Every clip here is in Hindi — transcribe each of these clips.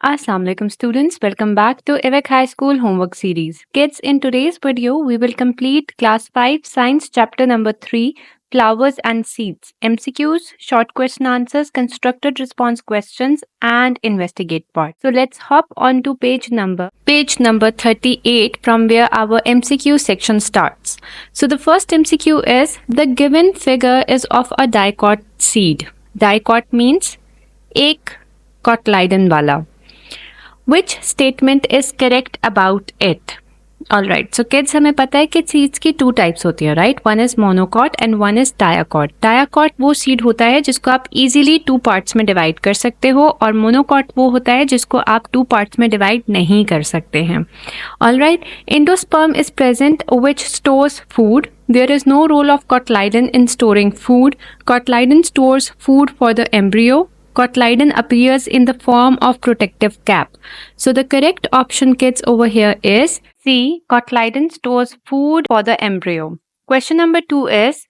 Assalamualaikum students, welcome back to EVEC High School Homework Series. Kids, in today's video, we will complete Class 5 Science Chapter number 3, Flowers and Seeds, MCQs, short question answers, constructed response questions, and investigate part. So let's hop on to page number 38 from where our MCQ section starts. So the first MCQ is, the given figure is of a dicot seed. Dicot means एक cotyledon वाला. Which statement is correct about it? Alright, so kids हमें पता है कि seeds की two types होती हैं, right? One is monocot and one is diacot. Diacot वो seed होता है जिसको आप easily two parts में divide कर सकते हो और monocot वो होता है जिसको आप two parts में divide नहीं कर सकते हैं. Alright, endosperm is present which stores food. There is no role of cotyledon in storing food. Cotyledon stores food for the embryo. Cotyledon appears in the form of protective cap. So the correct option, kids, over here is C. Cotyledon stores food for the embryo. Question number 2 is,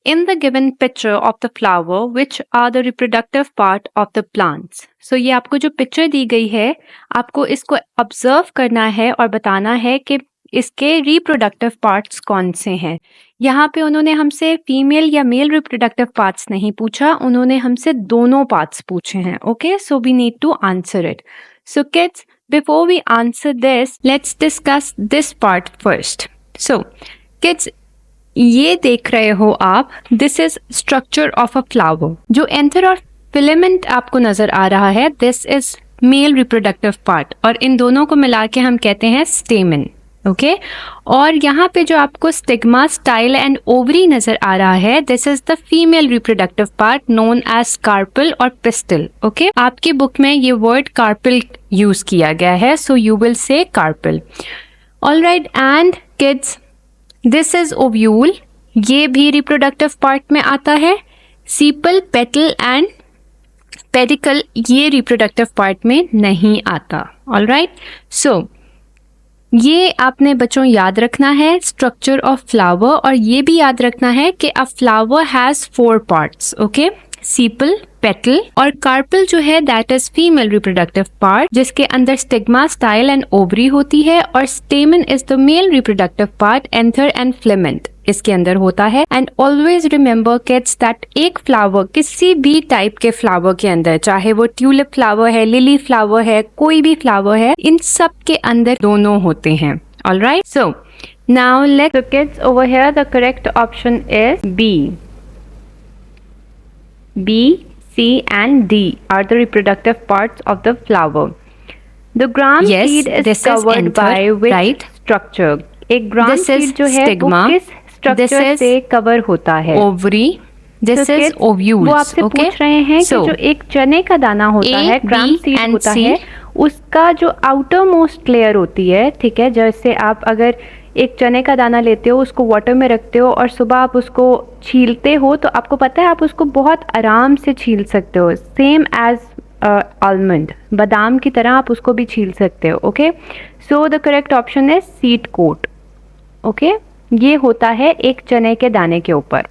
in the given picture of the flower, which are the reproductive part of the plants? So ये आपको जो picture दी गई है, आपको इसको observe करना है और बताना है कि इसके रिप्रोडक्टिव पार्ट्स कौन से हैं. यहाँ पे उन्होंने हमसे फीमेल या मेल रिप्रोडक्टिव पार्ट्स नहीं पूछा, उन्होंने हमसे दोनों पार्ट्स पूछे हैं. Okay, so we need to answer it. So kids, before we answer this, let's discuss this part first. So kids, ये देख रहे हो आप, this is structure of a flower. जो एंथर और फिलामेंट आपको नजर आ रहा है, this is male reproductive part और इन दोनों को मिला के हम कहते हैं स्टेमन. ओके, और यहाँ पे जो आपको स्टिग्मा, स्टाइल एंड ओवरी नजर आ रहा है, this is the female reproductive part known as carpel और पिस्टल. ओके, आपकी बुक में ये वर्ड कार्पल यूज किया गया है, so you will say carpel. Alright, and kids, this is ovule, ये भी रिप्रोडक्टिव पार्ट में आता है. सीपल, पेटल एंड पेडिकल ये रिप्रोडक्टिव पार्ट में नहीं आता. ऑलराइट, सो ये आपने बच्चों याद रखना है, स्ट्रक्चर ऑफ फ्लावर, और ये भी याद रखना है कि a flower has 4 parts. Okay, sepal, petal और कार्पल जो है that is female reproductive part, जिसके अंदर स्टिग्मा, स्टाइल एंड ओवरी होती है, और stamen is the male reproductive part, anther and filament इसके अंदर होता है. And always remember kids that एक फ्लावर, किसी भी टाइप के फ्लावर के अंदर, चाहे वो ट्यूलिप फ्लावर है, लिली फ्लावर है, कोई भी फ्लावर है, इन सब के अंदर दोनों होते हैं. Alright, so now let's, so kids, over here the correct option is B. B, C and D are the reproductive parts of the flower. The gram seed is covered by which structure? एक gram seed जो है वो किस structure से cover होता है? Ovary. This is ovules. वो आपसे पूछ रहे हैं कि जो एक चने का दाना होता है, gram seed होता है, उसका जो outer most layer होती है, ठीक है, जैसे आप अगर एक चने का दाना लेते हो, उसको वाटर में रखते हो और सुबह आप उसको छीलते हो, तो आपको पता है आप उसको बहुत आराम से छील सकते हो. सेम एज आलमंड, बादाम की तरह आप उसको भी छील सकते हो. Okay, so the correct option है सीड कोट. ओके, ये होता है एक चने के दाने के ऊपर.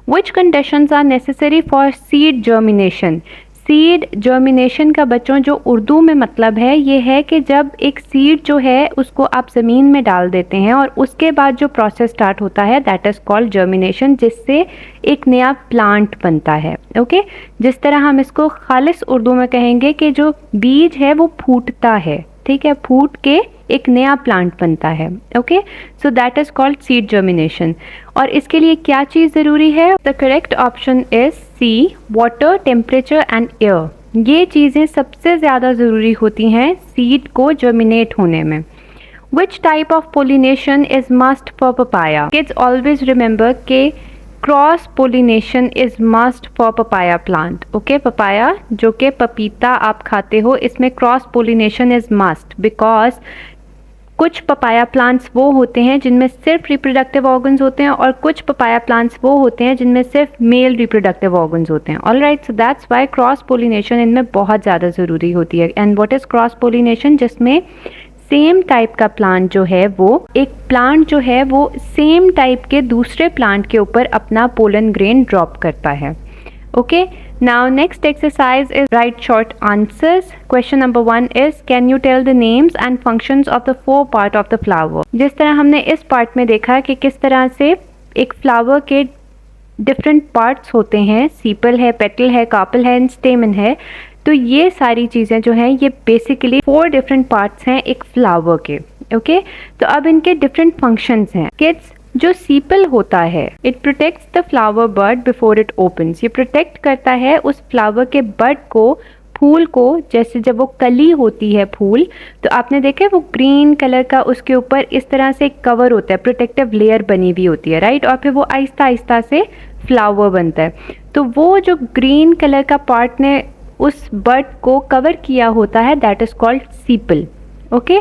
Which conditions are necessary for seed germination? Seed germination का बच्चों जो उर्दू में मतलब है, ये है कि जब एक सीड जो है उसको आप ज़मीन में डाल देते हैं और उसके बाद जो प्रोसेस स्टार्ट होता है दैट इज़ कॉल्ड जर्मिनेशन, जिससे एक नया प्लांट बनता है. ओके, जिस तरह हम इसको खालिस उर्दू में कहेंगे कि जो बीज है वो फूटता है, ठीक है, फूट के एक नया प्लांट बनता है. Okay, so that is called seed germination. और इसके लिए क्या चीज़ ज़रूरी है? The correct option is C, water, temperature and air. ये चीज़ें सबसे ज़्यादा ज़रूरी होती हैं सीड को जर्मिनेट होने में. Which type of pollination is must for papaya? Kids always remember के cross pollination is must for papaya plant. Okay, papaya जो कि पपीता आप खाते हो, इसमें cross pollination is must, because कुछ पपाया प्लांट्स वो होते हैं जिनमें सिर्फ रिप्रोडक्टिव ऑर्गन्स होते हैं और कुछ पपाया प्लांट्स वो होते हैं जिनमें सिर्फ मेल रिप्रोडक्टिव ऑर्गन्स होते हैं. Alright, so that's why cross pollination इनमें बहुत ज़्यादा ज़रूरी होती है. And what is cross pollination? जिसमें सेम टाइप का प्लांट जो है वो, एक प्लांट जो है वो सेम टाइप के दूसरे प्लांट के ऊपर अपना पोलन ग्रेन ड्रॉप करता है. Okay, Now next exercise is write short answers. Question number 1 is can you tell the names and functions of the four part of the flower? जिस तरह हमने इस पार्ट में देखा कि किस तरह से एक फ्लावर के डिफरेंट पार्ट्स होते हैं, सीपल है, पेटल है, कार्पल है एंड स्टेमन है, तो ये सारी चीज़ें जो हैं ये बेसिकली 4 डिफरेंट पार्ट्स हैं एक फ्लावर के. ओके तो अब इनके डिफरेंट फंक्शंस हैं. किड्स, जो सीपल होता है it protects the flower bud before it opens. ये प्रोटेक्ट करता है उस फ्लावर के बड को, फूल को. जैसे जब वो कली होती है फूल, तो आपने देखा है वो ग्रीन कलर का उसके ऊपर इस तरह से कवर होता है, प्रोटेक्टिव लेयर बनी हुई होती है, राइट. और फिर वो आहिस्ता आहिस्ता से फ्लावर बनता है. तो वो जो ग्रीन कलर का पार्ट ने उस बड को कवर किया होता है दैट इज़ कॉल्ड सीपल. ओके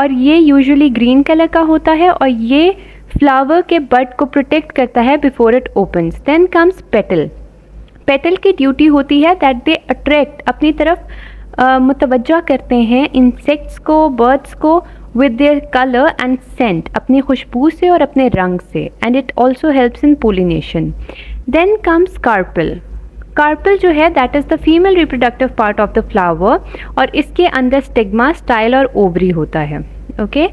और ये यूजुअली ग्रीन कलर का होता है और ये फ्लावर के बड को प्रोटेक्ट करता है before it opens. Then comes petal. Petal की ड्यूटी होती है दैट दे अट्रैक्ट, अपनी तरफ मुतवज्जा करते हैं इंसेक्ट्स को, बर्ड्स को with their colour and scent, अपनी खुशबू से और अपने रंग से. And it also helps in pollination. Then comes carpel. Carpel जो है that is the female reproductive part of the flower और इसके अंदर स्टिग्मा, स्टाइल और ओवरी होता है. Okay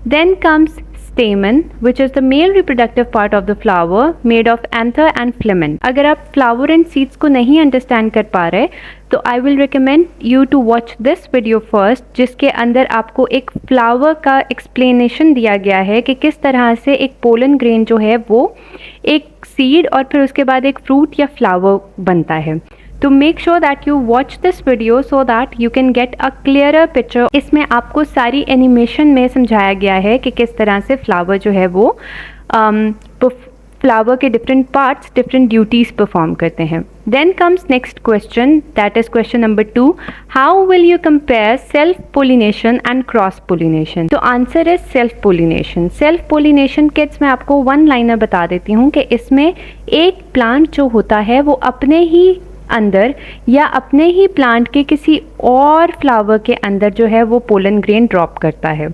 then comes stamen which is the male reproductive part of the flower made of anther and filament. अगर आप flower and seeds को नहीं understand कर पा रहे तो I will recommend you to watch this video first, जिसके अंदर आपको एक flower का explanation दिया गया है कि किस तरह से एक pollen grain जो है वो एक seed और फिर उसके बाद एक fruit या flower बनता है. तो make sure that you watch this video so that you can get a clearer picture. इसमें आपको सारी एनिमेशन में समझाया गया है कि किस तरह से फ्लावर जो है वो फ्लावर के different parts different duties perform करते हैं. Then comes next question that is question number 2. How will you compare self pollination and cross pollination? तो answer is self pollination. Self pollination kids मैं आपको वन लाइनर बता देती हूँ कि इसमें एक प्लांट जो होता है वो अपने ही अंदर या अपने ही प्लांट के किसी और फ्लावर के अंदर जो है वो पोलन ग्रेन ड्रॉप करता है.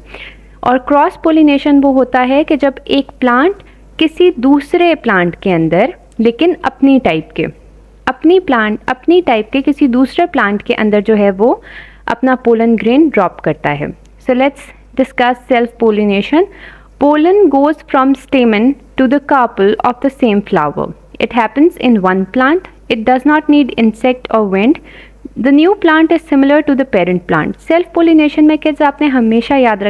और क्रॉस पोलिनेशन वो होता है कि जब एक प्लांट किसी दूसरे प्लांट के अंदर, लेकिन अपनी टाइप के किसी दूसरे प्लांट के अंदर जो है वो अपना पोलन ग्रेन ड्रॉप करता है. So let's discuss self pollination. Pollen goes from stamen to the carpel of the same flower. It happens in one plant. It does not need insect or wind. The new plant is similar to the parent plant. Self pollination में किड्स आपने हमेशा याद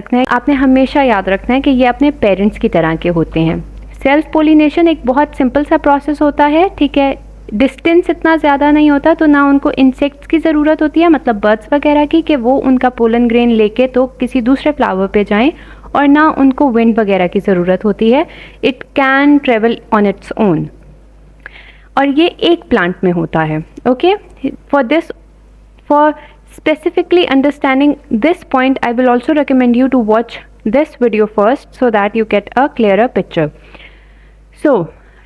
रखना है कि ये अपने पेरेंट्स की तरह के होते हैं. सेल्फ पोलिनेशन एक बहुत सिंपल सा प्रोसेस होता है, ठीक है. डिस्टेंस इतना ज़्यादा नहीं होता, तो ना उनको इंसेक्ट्स की ज़रूरत होती है, मतलब बर्ड्स वगैरह की, कि वो उनका पोलन ग्रेन लेके तो किसी दूसरे फ्लावर पे जाएं, और ना उनको विंड वगैरह की ज़रूरत होती है. It can travel on its own. और ये एक प्लांट में होता है. Okay for specifically understanding this point I will also recommend you to watch this video first so that you get a clearer picture. So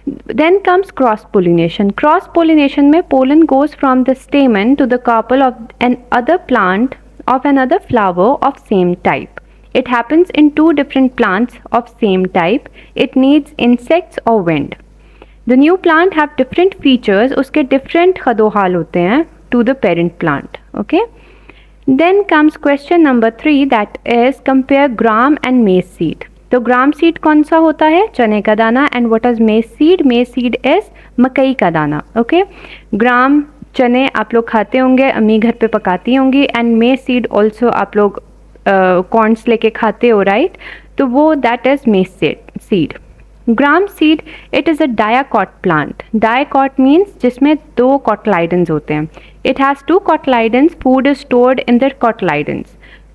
then comes cross pollination. Cross pollination में pollen goes from the stamen to the carpel of another plant of another flower of same type. It happens in 2 different plants of same type. It needs insects or wind. The new plant have different features. उसके different खदोहाल होते हैं to the parent plant. Okay. Then comes question number 3 that is compare gram and maize seed. तो ग्राम सीड कौन सा होता है? चने का दाना. And what is maize seed? मेज सीड इज मकई का दाना. ओके. ग्राम चने आप लोग खाते होंगे, अम्मी घर पे पकाती होंगी. एंड मेज सीड ऑल्सो आप लोग कॉर्न्स लेके खाते हो, राइट? तो वो that is maize seed. Gram seed it is a dicot plant. Dicot means जिसमें 2 कॉटलाइडेंस होते हैं. It has 2 cotyledons. Food is stored in the cotyledons.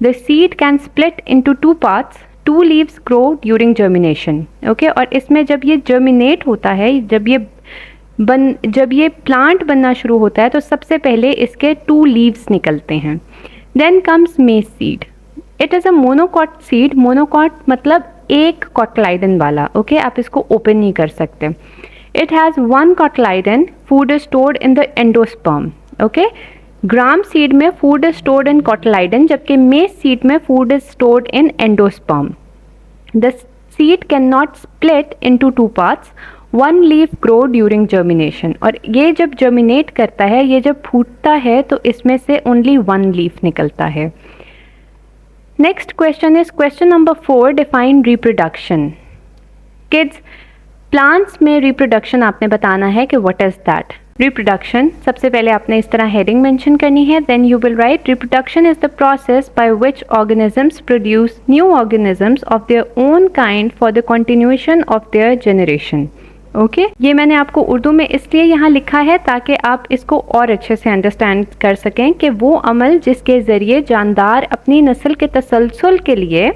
The seed can split into 2 parts. 2 leaves grow during germination. Okay. और इसमें जब ये जर्मिनेट होता है, जब ये प्लांट बनना शुरू होता है, तो सबसे पहले इसके 2 लीव्स निकलते हैं. देन कम्स मेज seed. It is a monocot seed. Monocot मतलब एक कॉटलाइडन वाला. ओके. आप इसको ओपन नहीं कर सकते. It has 1 cotyledon. Food is stored in the endosperm. Okay. Gram seed में food is stored in cotyledon, जबकि मेज सीड में food is stored in endosperm. The seed can not split into 2 parts. One leaf grow during germination, और ये जब जर्मिनेट करता है, ये जब फूटता है तो इसमें से ओनली वन लीफ निकलता है। Next question is question number 4, define reproduction. Kids, plants में रिप्रोडक्शन आपने बताना है कि व्हाट इज दैट। रिप्रोडक्शन, सबसे पहले आपने इस तरह हेडिंग मेंशन करनी है, then you will write reproduction is the process by which organisms produce new organisms of their own kind for the continuation of their generation. Okay, ये मैंने आपको उर्दू में इसलिए यहाँ लिखा है ताकि आप इसको और अच्छे से अंडरस्टैंड कर सकें कि वो अमल जिसके ज़रिए जानदार अपनी नस्ल के तसलसल के लिए,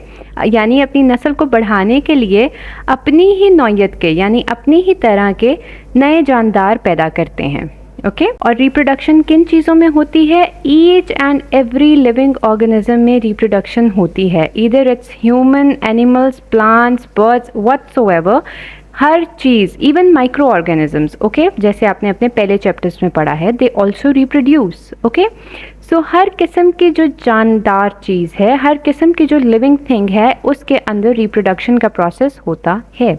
यानी अपनी नस्ल को बढ़ाने के लिए अपनी ही नौयत के यानी अपनी ही तरह के नए जानदार पैदा करते हैं। ओके, और रिप्रोडक्शन किन चीज़ों में होती है? Each and every living organism में रिप्रोडक्शन होती है, either it's human, animals, plants, birds, whatsoever, her cheese, even micro organisms. Okay, जैसे आपने अपने पहले चैप्टर्स में पढ़ा है, दे ऑल्सो रिप्रोड्यूस। ओके, सो हर किस्म की जो जानदार चीज़ है, हर किस्म की जो लिविंग थिंग है, उसके अंदर रिप्रोडक्शन का प्रोसेस होता है।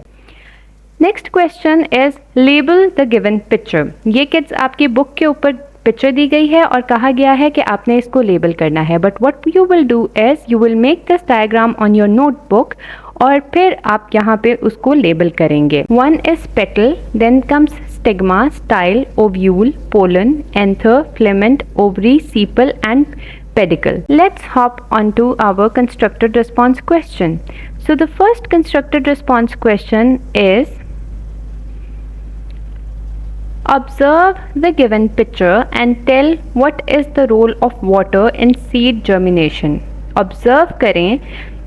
Next question is label the given picture. ये किड्स आपकी बुक के ऊपर पिक्चर दी गई है और कहा गया है कि आपने इसको लेबल करना है, but what you will do is you will make this diagram on your notebook और फिर आप यहाँ पे उसको लेबल करेंगे। One is petal, then comes stigma, style, ovule, pollen, anther, filament, ovary, sepal and pedicle. Let's hop onto our constructed response question. So the first constructed response question is, observe the given picture and tell what is the role of water in seed germination. Observe करें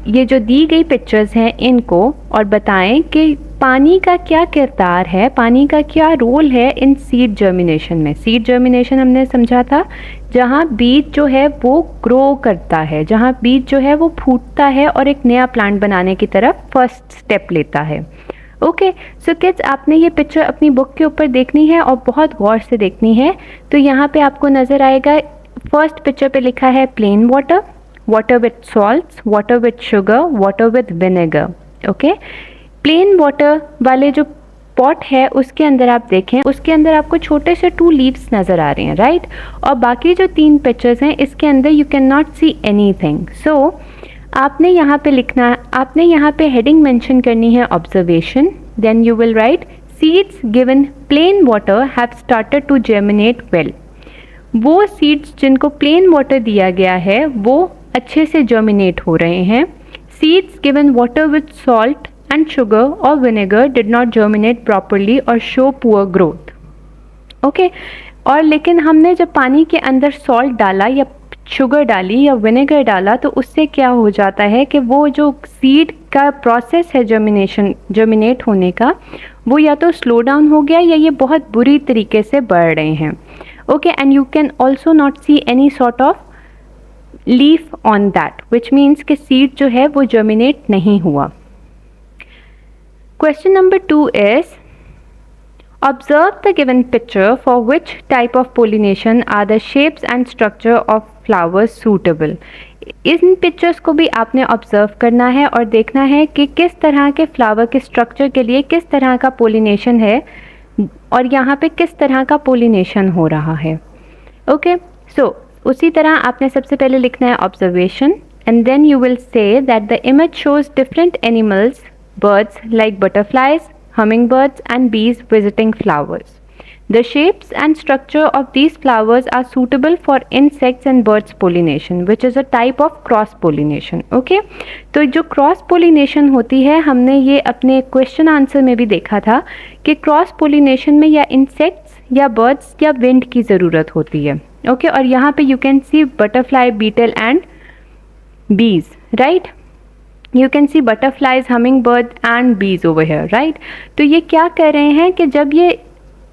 ये जो दी गई पिक्चर्स हैं इनको और बताएं कि पानी का क्या किरदार है, पानी का क्या रोल है इन सीड जर्मिनेशन में। सीड जर्मिनेशन हमने समझा था जहाँ बीज जो है वो ग्रो करता है, जहाँ बीज जो है वो फूटता है और एक नया प्लांट बनाने की तरफ फर्स्ट स्टेप लेता है। ओके, सो किड्स आपने ये पिक्चर अपनी बुक के ऊपर देखनी है और बहुत गौर से देखनी है। तो यहाँ पे आपको नज़र आएगा, फर्स्ट पिक्चर पे लिखा है plain water, water with salts, water with sugar, water with vinegar. Okay, plain water वाले जो पॉट है उसके अंदर आप देखें, उसके अंदर आपको छोटे से 2 लीव्स नज़र आ रहे हैं, राइट। और बाकी जो 3 पिक्चर्स हैं इसके अंदर you can not see anything. So आपने यहाँ पे लिखना, आपने यहाँ पे हेडिंग मेंशन करनी है observation, then you will write seeds given plain water have started to germinate well. वो सीड्स जिनको प्लेन वाटर दिया गया है वो अच्छे से जर्मिनेट हो रहे हैं। Seeds given water with salt and sugar or vinegar did not germinate properly or show poor growth. Okay, और लेकिन हमने जब पानी के अंदर सॉल्ट डाला या शुगर डाली या विनेगर डाला तो उससे क्या हो जाता है कि वो जो सीड का प्रोसेस है जर्मिनेट होने का, वो या तो स्लो डाउन हो गया या ये बहुत बुरी तरीके से बढ़ रहे हैं। Okay, and you can also not see any sort of leaf on that, which means कि सीड जो है वो जर्मिनेट नहीं हुआ। Question number 2 is, observe the given picture for which type of pollination are the shapes and structure of flowers suitable. In pictures को भी आपने ऑब्जर्व करना है और देखना है कि किस तरह के फ्लावर के स्ट्रक्चर के लिए किस तरह का पोलिनेशन है और यहाँ पे किस तरह का पोलिनेशन हो रहा है। ओके, सो उसी तरह आपने सबसे पहले लिखना है observation and then you will say that the image shows different animals, birds like butterflies, hummingbirds and bees visiting flowers. The shapes and structure of these flowers are suitable for insects and birds pollination, which is a type of cross pollination. Okay, तो जो cross pollination होती है, हमने ये अपने question answer में भी देखा था कि cross pollination में या insects या birds या wind की ज़रूरत होती है। Okay, और यहाँ पे you can see butterfly, beetle and bees, right? You can see butterflies, hummingbird and bees over here, right? तो ये क्या कर रहे हैं कि जब ये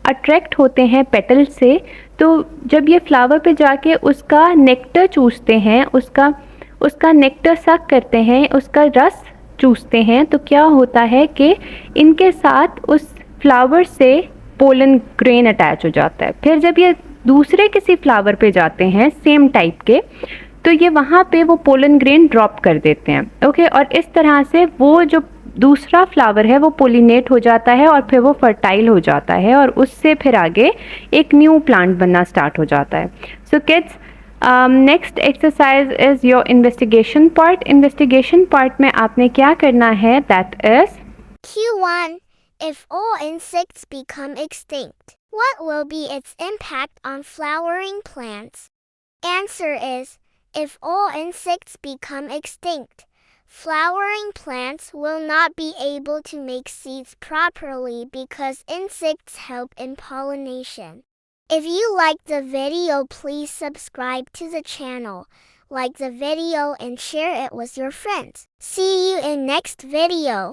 अट्रैक्ट होते हैं पेटल से, तो जब ये फ्लावर पे जाके उसका नेक्टर चूसते हैं, उसका नेक्टर सक करते हैं, उसका रस चूसते हैं, तो क्या होता है कि इनके साथ उस फ्लावर से पोलन ग्रेन अटैच हो जाता है। फिर जब ये दूसरे किसी फ्लावर पे जाते हैं सेम टाइप के, तो ये वहाँ पे वो पोलन ग्रेन ड्रॉप कर देते हैं। ओके, और इस तरह से वो जो दूसरा फ्लावर है वो पोलिनेट हो जाता है और फिर वो फर्टाइल हो जाता है और उससे फिर आगे एक न्यू प्लांट बनना स्टार्ट हो जाता है. So kids, next exercise is your investigation part. Investigation part में आपने क्या करना है, that is Q1. If all insects become extinct, what will be its impact on flowering plants? Answer is, if all insects become extinct, flowering plants will not be able to make seeds properly because insects help in pollination. If you liked the video, please subscribe to the channel, like the video and share it with your friends. See you in next video.